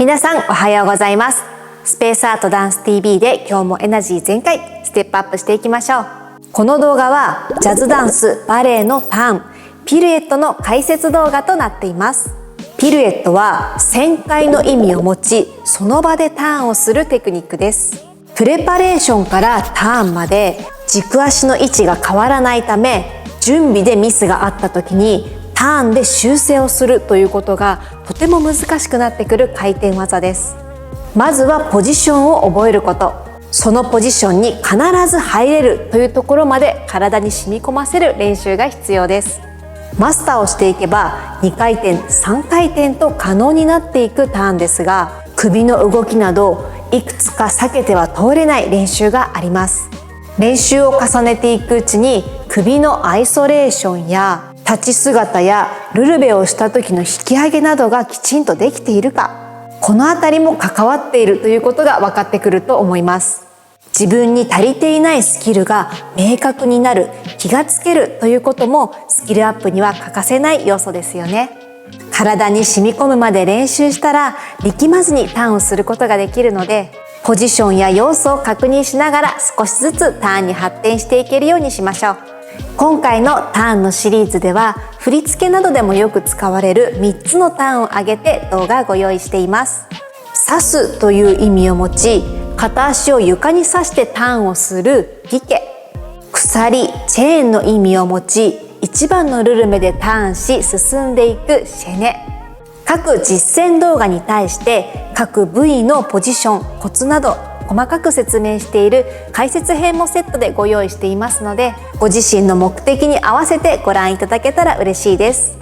皆さんおはようございます。スペースアートダンス TV で今日もエナジー全開ステップアップしていきましょう。この動画はジャズダンス、バレエのターン、ピルエットの解説動画となっています。ピルエットは旋回の意味を持ち、その場でターンをするテクニックです。プレパレーションからターンまで軸足の位置が変わらないため、準備でミスがあった時にターンで修正をするということがとても難しくなってくる回転技です。まずはポジションを覚えること、そのポジションに必ず入れるというところまで体に染み込ませる練習が必要です。マスターをしていけば2回転、3回転と可能になっていくターンですが、首の動きなどいくつか避けては通れない練習があります。練習を重ねていくうちに首のアイソレーションや立ち姿やルルベをした時の引き上げなどがきちんとできているか、このあたりも関わっているということが分かってくると思います。自分に足りていないスキルが明確になる、気がつけるということもスキルアップには欠かせない要素ですよね。体に染み込むまで練習したら力まずにターンをすることができるので、ポジションや要素を確認しながら少しずつターンに発展していけるようにしましょう。今回のターンのシリーズでは振り付けなどでもよく使われる3つのターンを挙げて動画をご用意しています。刺すという意味を持ち、片足を床に刺してターンをするピケ、鎖、チェーンの意味を持ち1番のルルメでターンし進んでいくシェネ。各実践動画に対して各部位のポジション、コツなど細かく説明している解説編もセットでご用意していますので、ご自身の目的に合わせてご覧いただけたら嬉しいです。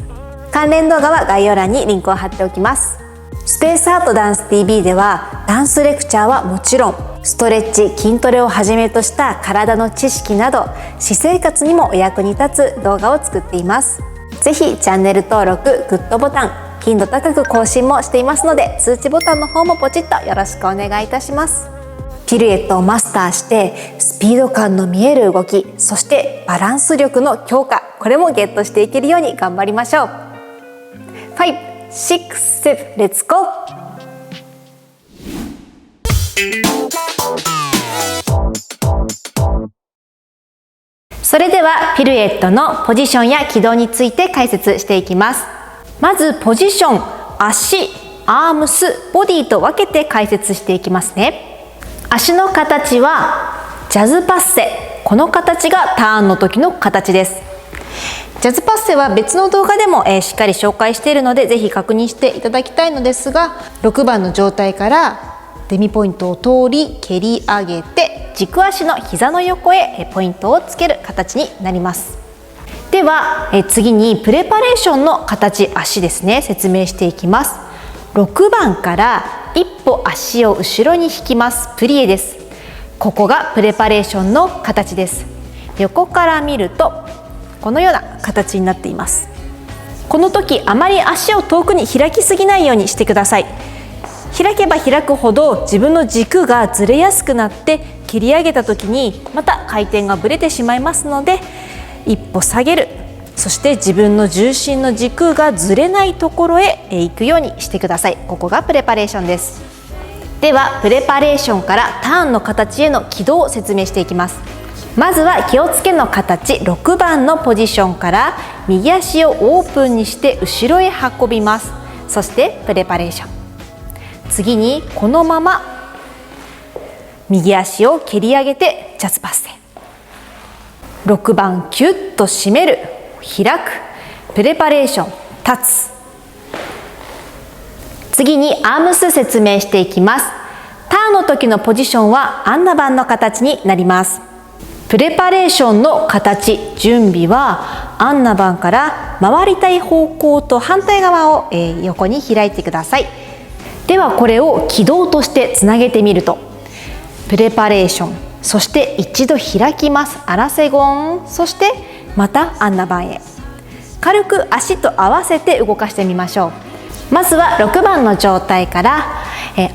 関連動画は概要欄にリンクを貼っておきます。スペースアートダンス TV ではダンスレクチャーはもちろん、ストレッチ、筋トレをはじめとした体の知識など私生活にもお役に立つ動画を作っています。ぜひチャンネル登録、グッドボタン、頻度高く更新もしていますので、通知ボタンの方もポチッとよろしくお願いいたします。ピルエットをマスターしてスピード感の見える動き、そしてバランス力の強化、これもゲットしていけるように頑張りましょう。5、6、7、レッツゴー。それではピルエットのポジションや軌道について解説していきます。まずポジション、足、アームス、ボディと分けて解説していきますね。足の形はジャズパッセ、この形がターンの時の形です。ジャズパッセは別の動画でもしっかり紹介しているので、ぜひ確認していただきたいのですが、6番の状態からデミポイントを通り蹴り上げて軸足の膝の横へポイントをつける形になります。では次にプレパレーションの形、足ですね、説明していきます。6番から一歩足を後ろに引きます。プリエです。ここがプレパレーションの形です。横から見るとこのような形になっています。この時あまり足を遠くに開きすぎないようにしてください。開けば開くほど自分の軸がずれやすくなって蹴り上げた時にまた回転がぶれてしまいますので、一歩下げる、そして自分の重心の軸がずれないところへ行くようにしてください。ここがプレパレーションです。ではプレパレーションからターンの形への軌道を説明していきます。まずは気をつけの形、6番のポジションから右足をオープンにして後ろへ運びます。そしてプレパレーション。次にこのまま右足を蹴り上げてジャズパッセ。6番キュッと締める、開く、プレパレーション、立つ。次にアームス説明していきます。ターンの時のポジションはアンナ番の形になります。プレパレーションの形、準備はアンナ番から回りたい方向と反対側を横に開いてください。ではこれを軌道としてつなげてみると、プレパレーション、そして一度開きます。アラセゴン、そしてまたアンナ番へ。軽く足と合わせて動かしてみましょう。まずは6番の状態から、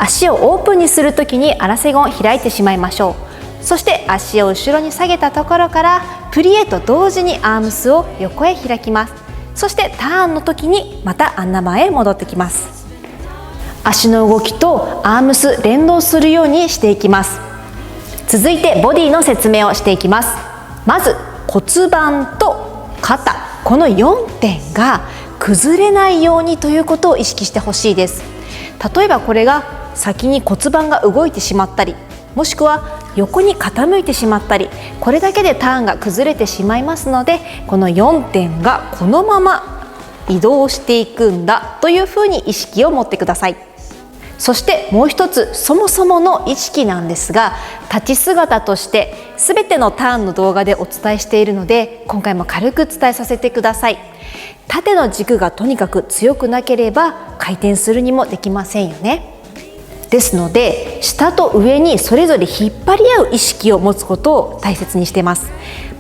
足をオープンにするときにアラセゴンを開いてしまいましょう。そして足を後ろに下げたところからプリエと同時にアームスを横へ開きます。そしてターンの時にまたアンナ番へ戻ってきます。足の動きとアームス連動するようにしていきます。続いてボディの説明をしていきます。まず骨盤と肩、この4点が崩れないようにということを意識してほしいです。例えばこれが先に骨盤が動いてしまったり、もしくは横に傾いてしまったり、これだけでターンが崩れてしまいますので、この4点がこのまま移動していくんだというふうに意識を持ってください。そしてもう一つ、そもそもの意識なんですが、立ち姿として全てのターンの動画でお伝えしているので、今回も軽く伝えさせてください。縦の軸がとにかく強くなければ回転するにもできませんよね。ですので、下と上にそれぞれ引っ張り合う意識を持つことを大切にしています。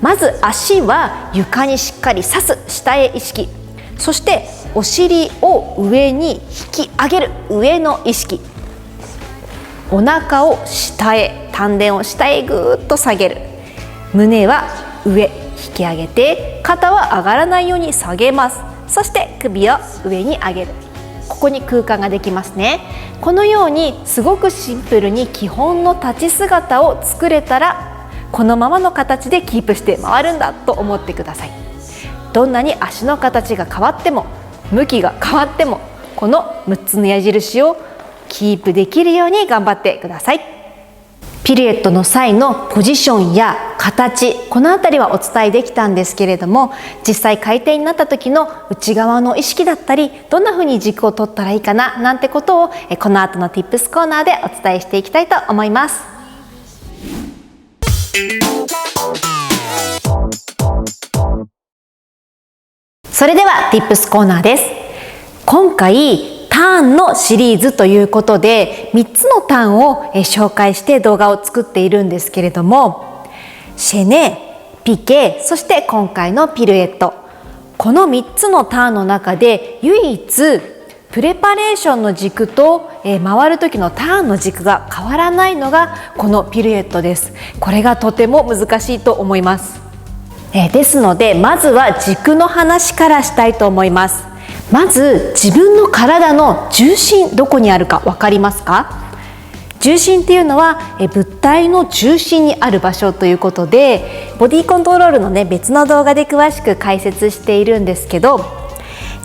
まず足は床にしっかり刺す、下へ意識。そしてお尻を上に引き上げる、上の意識。お腹を下へ、丹田を下へぐーっと下げる。胸は上、引き上げて、肩は上がらないように下げます。そして首を上に上げる。ここに空間ができますね。このようにすごくシンプルに基本の立ち姿を作れたら、このままの形でキープして回るんだと思ってください。どんなに足の形が変わっても、向きが変わっても、この6つの矢印をキープできるように頑張ってください。ピルエットの際のポジションや形、このあたりはお伝えできたんですけれども、実際回転になった時の内側の意識だったり、どんな風に軸を取ったらいいかななんてことをこの後の Tips コーナーでお伝えしていきたいと思います。それでは Tips コーナーです。今回ターンのシリーズということで3つのターンを紹介して動画を作っているんですけれども、シェネ、ピケ、そして今回のピルエット、この3つのターンの中で唯一プレパレーションの軸と回る時のターンの軸が変わらないのがこのピルエットです。これがとても難しいと思います。ですのでまずは軸の話からしたいと思います。まず自分の体の重心、どこにあるか分かりますか？重心っていうのは物体の中心にある場所ということで、ボディコントロールの別の動画で詳しく解説しているんですけど、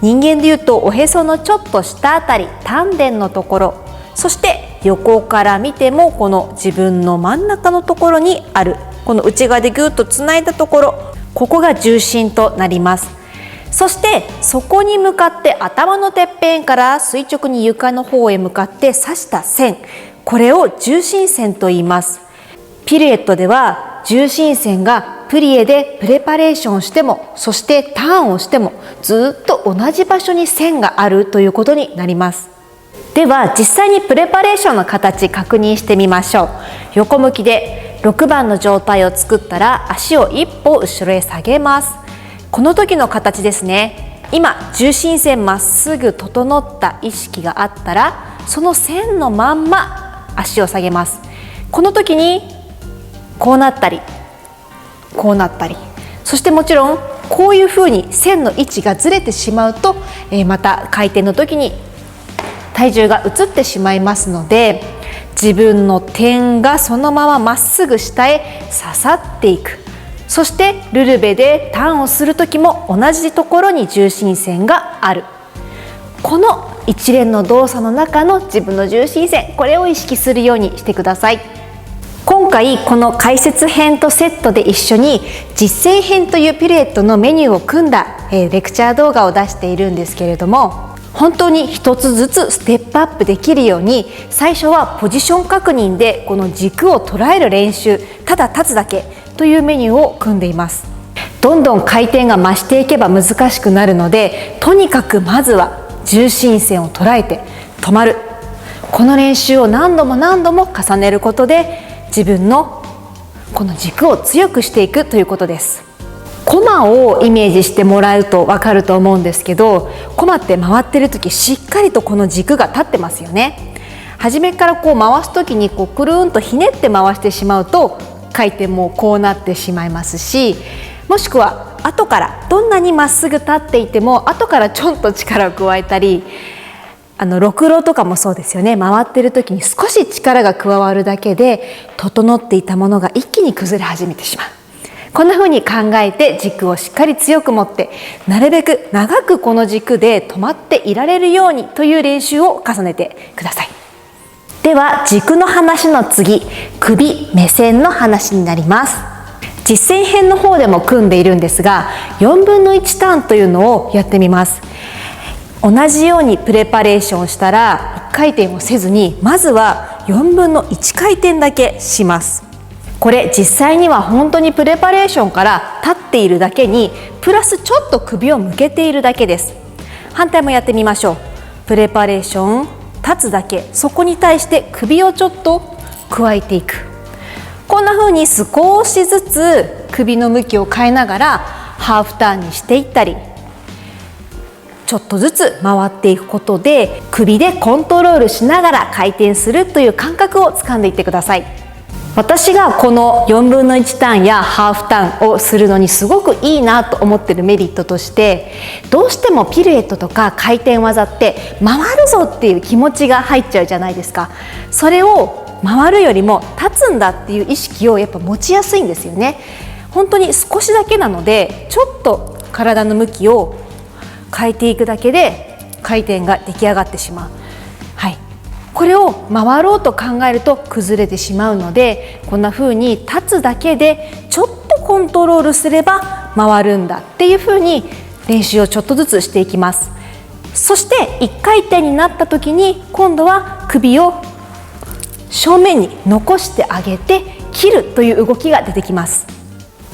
人間でいうとおへそのちょっと下あたり、丹田のところ、そして横から見てもこの自分の真ん中のところにある、この内側でぐっとつないだところ、ここが重心となります。そしてそこに向かって頭のてっぺんから垂直に床の方へ向かって刺した線、これを重心線と言います。ピルエットでは重心線がプリエでプレパレーションをしても、そしてターンをしてもずっと同じ場所に線があるということになります。では実際にプレパレーションの形確認してみましょう。横向きで6番の状態を作ったら足を一歩後ろへ下げます。この時の形ですね。今重心線まっすぐ整った意識があったら、その線のまんま足を下げます。この時にこうなったりこうなったり、そしてもちろんこういうふうに線の位置がずれてしまうと、また回転の時に体重が移ってしまいますので、自分の点がそのまままっすぐ下へ刺さっていく。そしてルルベでターンをする時も同じところに重心線がある。この一連の動作の中の自分の重心線、これを意識するようにしてください。今回この解説編とセットで一緒に実践編というピルエットのメニューを組んだレクチャー動画を出しているんですけれども、本当に一つずつステップアップできるように、最初はポジション確認でこの軸を捉える練習、ただ立つだけというメニューを組んでいます。どんどん回転が増していけば難しくなるので、とにかくまずは重心線を捉えて止まる、この練習を何度も何度も重ねることで自分のこの軸を強くしていくということです。コマをイメージしてもらうと分かると思うんですけど、コマって回ってる時しっかりとこの軸が立ってますよね。初めからこう回す時にくるーんとひねって回してしまうと回転もこうなってしまいますし、もしくは後からどんなにまっすぐ立っていても後からちょっと力を加えたり、ろくろとかもそうですよね。回ってる時に少し力が加わるだけで整っていたものが一気に崩れ始めてしまう。こんな風に考えて軸をしっかり強く持って、なるべく長くこの軸で止まっていられるようにという練習を重ねてください。では軸の話の次、首、目線の話になります。実践編の方でも組んでいるんですが、4分の1ターンというのをやってみます。同じようにプレパレーションをしたら1回転をせずに、まずは4分の1回転だけします。これ実際には本当にプレパレーションから立っているだけに、プラスちょっと首を向けているだけです。反対もやってみましょう。プレパレーション、立つだけ、そこに対して首をちょっと加えていく。こんな風に少しずつ首の向きを変えながらハーフターンにしていったり、ちょっとずつ回っていくことで首でコントロールしながら回転するという感覚をつかんでいってください。私がこの4分の1ターンやハーフターンをするのにすごくいいなと思っているメリットとして、どうしてもピルエットとか回転技って回るぞっていう気持ちが入っちゃうじゃないですか。それを回るよりも立つんだっていう意識をやっぱ持ちやすいんですよね。本当に少しだけなので、ちょっと体の向きを変えていくだけで回転が出来上がってしまう。これを回ろうと考えると崩れてしまうので、こんな風に立つだけでちょっとコントロールすれば回るんだっていう風に練習をちょっとずつしていきます。そして1回転になった時に今度は首を正面に残してあげて切るという動きが出てきます。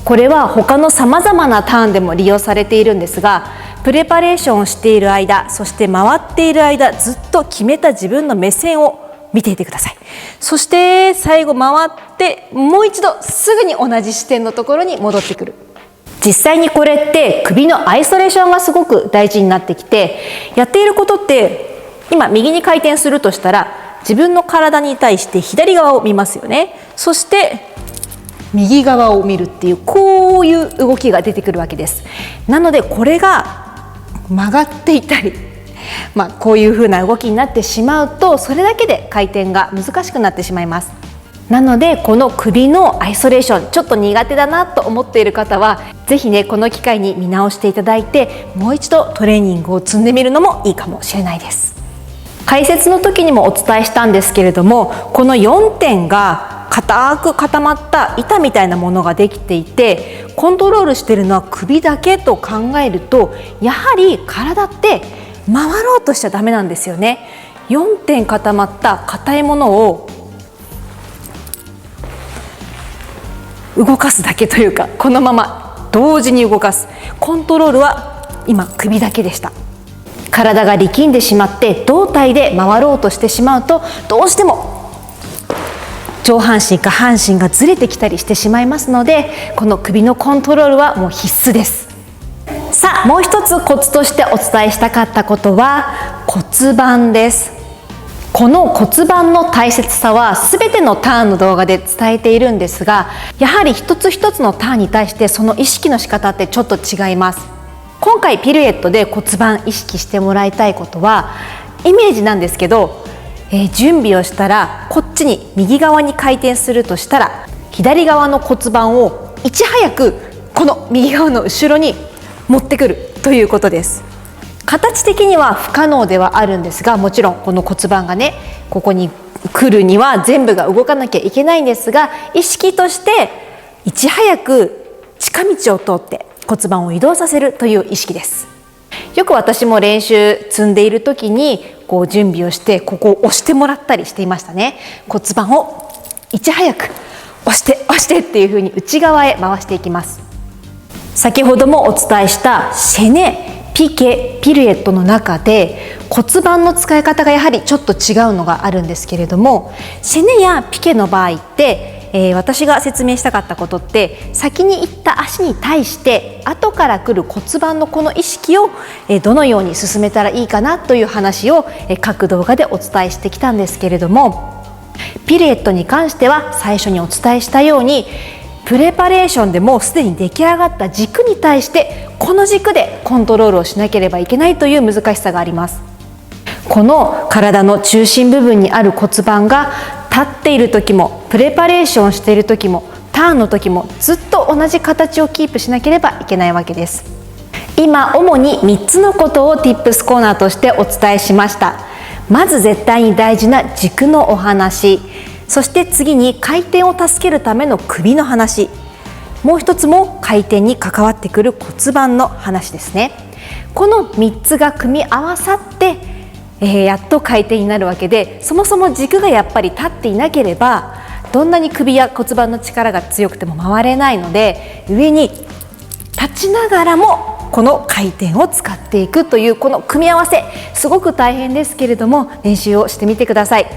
これは他のさまざまなターンでも利用されているんですが、プレパレーションをしている間、そして回っている間、ずっと決めた自分の目線を見ていてください。そして最後回ってもう一度すぐに同じ視点のところに戻ってくる。実際にこれって首のアイソレーションがすごく大事になってきて、やっていることって今右に回転するとしたら自分の体に対して左側を見ますよね。そして右側を見るっていう、こういう動きが出てくるわけです。なのでこれが曲がっていたり、こういう風な動きになってしまうと、それだけで回転が難しくなってしまいます。なのでこの首のアイソレーションちょっと苦手だなと思っている方は、ぜひねこの機会に見直していただいて、もう一度トレーニングを積んでみるのもいいかもしれないです。解説の時にもお伝えしたんですけれども、この4点が固く固まった板みたいなものができていて、コントロールしているのは首だけと考えると、やはり体って回ろうとしちゃダメなんですよね。4点固まった硬いものを動かすだけというか、このまま同時に動かすコントロールは今首だけでした。体が力んでしまって胴体で回ろうとしてしまうと、どうしても上半身か半身がずれてきたりしてしまいますので、この首のコントロールはもう必須です。さあ、もう一つコツとしてお伝えしたかったことは骨盤です。この骨盤の大切さは全てのターンの動画で伝えているんですが、やはり一つ一つのターンに対してその意識の仕方ってちょっと違います。今回ピルエットで骨盤意識してもらいたいことは、イメージなんですけど、準備をしたらこっちに右側に回転するとしたら、左側の骨盤をいち早くこの右側の後ろに持ってくるということです。形的には不可能ではあるんですが、もちろんこの骨盤がねここに来るには全部が動かなきゃいけないんですが、意識としていち早く近道を通って骨盤を移動させるという意識です。よく私も練習積んでいる時にこう準備をして、ここを押してもらったりしていましたね。骨盤をいち早く押して押してっていう風に内側へ回していきます。先ほどもお伝えしたシェネ、ピケ、ピルエットの中で骨盤の使い方がやはりちょっと違うのがあるんですけれども、シェネやピケの場合って私が説明したかったことって、先に行った足に対して後から来る骨盤のこの意識をどのように進めたらいいかなという話を各動画でお伝えしてきたんですけれども、ピルエットに関しては最初にお伝えしたように、プレパレーションでもうすでに出来上がった軸に対してこの軸でコントロールをしなければいけないという難しさがあります。この体の中心部分にある骨盤が立っている時もプレパレーションしている時もターンの時もずっと同じ形をキープしなければいけないわけです。今主に3つのことを Tips コーナーとしてお伝えしました。まず絶対に大事な軸のお話、そして次に回転を助けるための首の話、もう一つも回転に関わってくる骨盤の話ですね。この3つが組み合わさってやっと回転になるわけで、そもそも軸がやっぱり立っていなければどんなに首や骨盤の力が強くても回れないので、上に立ちながらもこの回転を使っていくというこの組み合わせ、すごく大変ですけれども練習をしてみてください。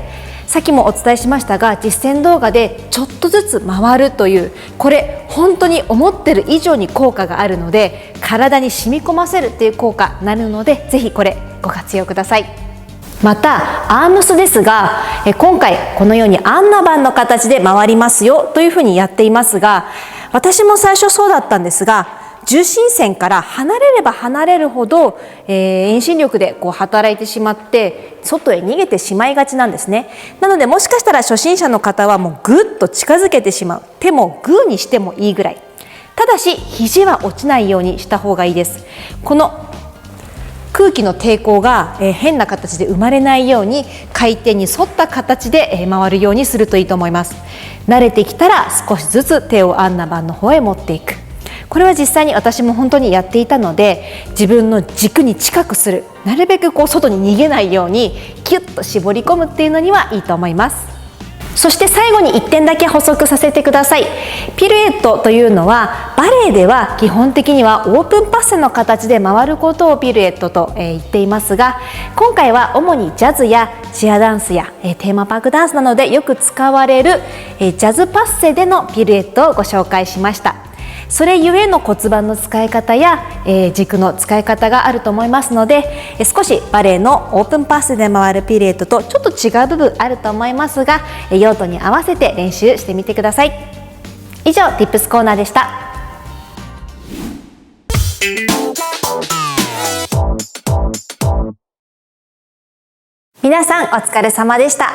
さっきもお伝えしましたが、実践動画でちょっとずつ回るという、これ本当に思ってる以上に効果があるので、体に染み込ませるっていう効果になるので、ぜひこれご活用ください。またアームスですが、今回このようにアンナ盤の形で回りますよというふうにやっていますが、私も最初そうだったんですが、重心線から離れれば離れるほど、遠心力で働いてしまって外へ逃げてしまいがちなんですね。なのでもしかしたら初心者の方はもうぐっと近づけてしまう、手もグーにしてもいいぐらい、ただし肘は落ちないようにした方がいいです。この空気の抵抗が変な形で生まれないように回転に沿った形で回るようにするといいと思います。慣れてきたら少しずつ手をアンナ盤の方へ持っていく。これは実際に私も本当にやっていたので、自分の軸に近くする、なるべく外に逃げないようにキュッと絞り込むっていうのにはいいと思います。そして最後に1点だけ補足させてください。ピルエットというのはバレエでは基本的にはオープンパッセの形で回ることをピルエットと言っていますが、今回は主にジャズやチアダンスやテーマパークダンスなどでよく使われるジャズパッセでのピルエットをご紹介しました。それゆえの骨盤の使い方や、軸の使い方があると思いますので、少しバレエのオープンパスで回るピルエットとちょっと違う部分あると思いますが、用途に合わせて練習してみてください。以上 Tips コーナーでした。皆さんお疲れ様でした。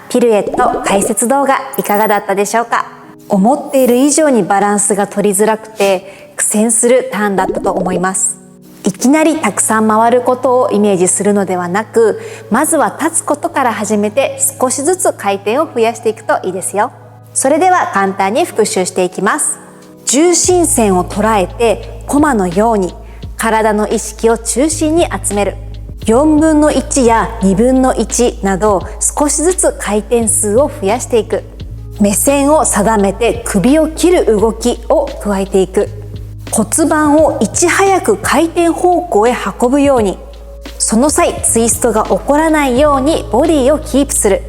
ピルエット解説動画いかがだったでしょうか。思っている以上にバランスが取りづらくて苦戦するターンだったと思います。いきなりたくさん回ることをイメージするのではなく、まずは立つことから始めて少しずつ回転を増やしていくといいですよ。それでは簡単に復習していきます。重心線を捉えてコマのように体の意識を中心に集める。4分の1や2分の1など少しずつ回転数を増やしていく。目線を定めて首を切る動きを加えていく。骨盤をいち早く回転方向へ運ぶように、その際ツイストが起こらないようにボディをキープする。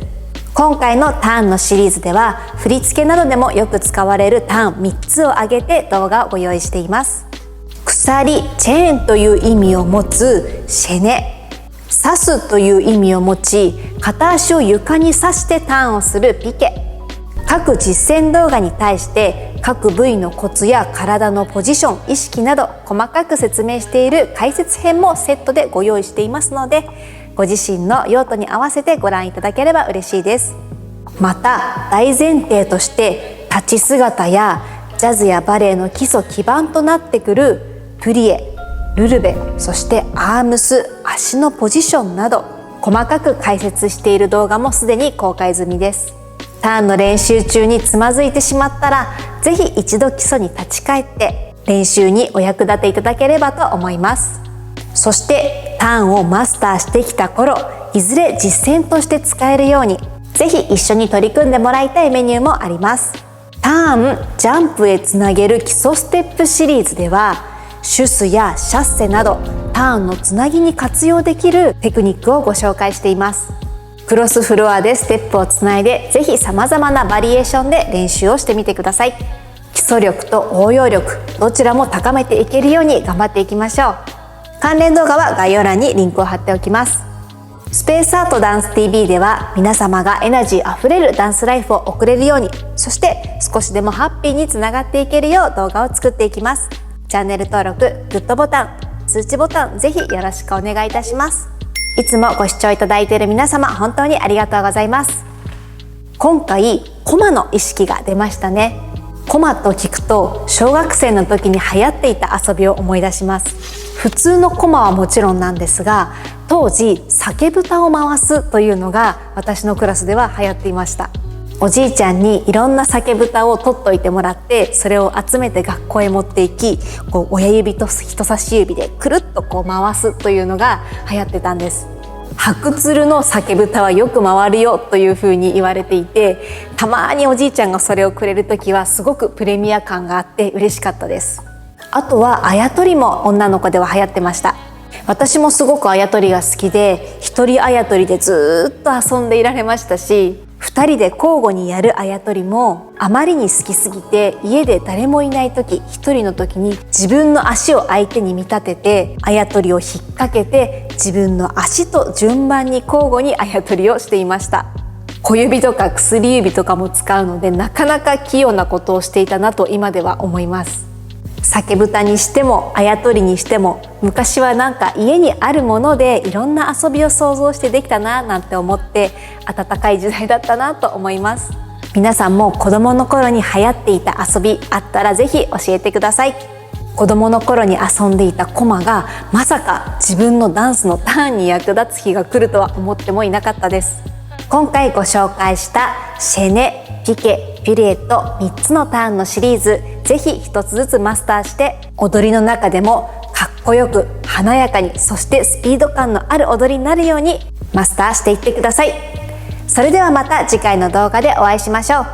今回のターンのシリーズでは振り付けなどでもよく使われるターン3つを挙げて動画をご用意しています。鎖、チェーンという意味を持つシェネ、刺すという意味を持ち片足を床に刺してターンをするピケ、各実践動画に対して各部位のコツや体のポジション、意識など細かく説明している解説編もセットでご用意していますので、ご自身の用途に合わせてご覧いただければ嬉しいです。また大前提として立ち姿やジャズやバレエの基礎基盤となってくるプリエ、ルルベ、そしてアームス、足のポジションなど細かく解説している動画もすでに公開済みです。ターンの練習中につまずいてしまったら、ぜひ一度基礎に立ち返って練習にお役立ていただければと思います。そしてターンをマスターしてきた頃、いずれ実践として使えるように、ぜひ一緒に取り組んでもらいたいメニューもあります。ターン、ジャンプへつなげる基礎ステップシリーズでは、シュスやシャッセなどターンのつなぎに活用できるテクニックをご紹介しています。クロスフロアでステップをつないで、ぜひ様々なバリエーションで練習をしてみてください。基礎力と応用力、どちらも高めていけるように頑張っていきましょう。関連動画は概要欄にリンクを貼っておきます。スペースアートダンス TV では皆様がエナジーあふれるダンスライフを送れるように、そして少しでもハッピーにつながっていけるよう動画を作っていきます。チャンネル登録、グッドボタン、通知ボタン、ぜひよろしくお願いいたします。いつもご視聴いただいている皆様、本当にありがとうございます。今回、コマの意識が出ましたね。コマと聞くと、小学生の時に流行っていた遊びを思い出します。普通のコマはもちろんなんですが、当時、酒蓋を回すというのが私のクラスでは流行っていました。おじいちゃんにいろんな酒蓋を取っといてもらって、それを集めて学校へ持っていき、親指と人差し指でくるっと回すというのが流行ってたんです。白鶴の酒蓋はよく回るよというふうに言われていて、たまにおじいちゃんがそれをくれる時はすごくプレミア感があって嬉しかったです。あとはあやとりも女の子では流行ってました。私もすごくあやとりが好きで、一人あやとりでずっと遊んでいられましたし、二人で交互にやるあやとりもあまりに好きすぎて、家で誰もいない時、一人の時に自分の足を相手に見立ててあやとりを引っ掛けて、自分の足と順番に交互にあやとりをしていました。小指とか薬指とかも使うので、なかなか器用なことをしていたなと今では思います。酒蓋にしてもあやとりにしても、昔はなんか家にあるものでいろんな遊びを想像してできたななんて思って、温かい時代だったなと思います。皆さんも子供の頃に流行っていた遊びあったらぜひ教えてください。子供の頃に遊んでいたコマがまさか自分のダンスのターンに役立つ日が来るとは思ってもいなかったです。今回ご紹介したシェネ、ピケ、ピルエット3つのターンのシリーズ、ぜひ一つずつマスターして踊りの中でもかっこよく華やかに、そしてスピード感のある踊りになるようにマスターしていってください。それではまた次回の動画でお会いしましょう。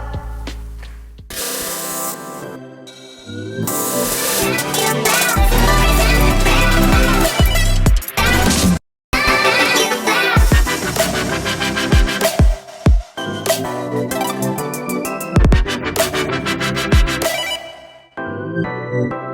Thank you.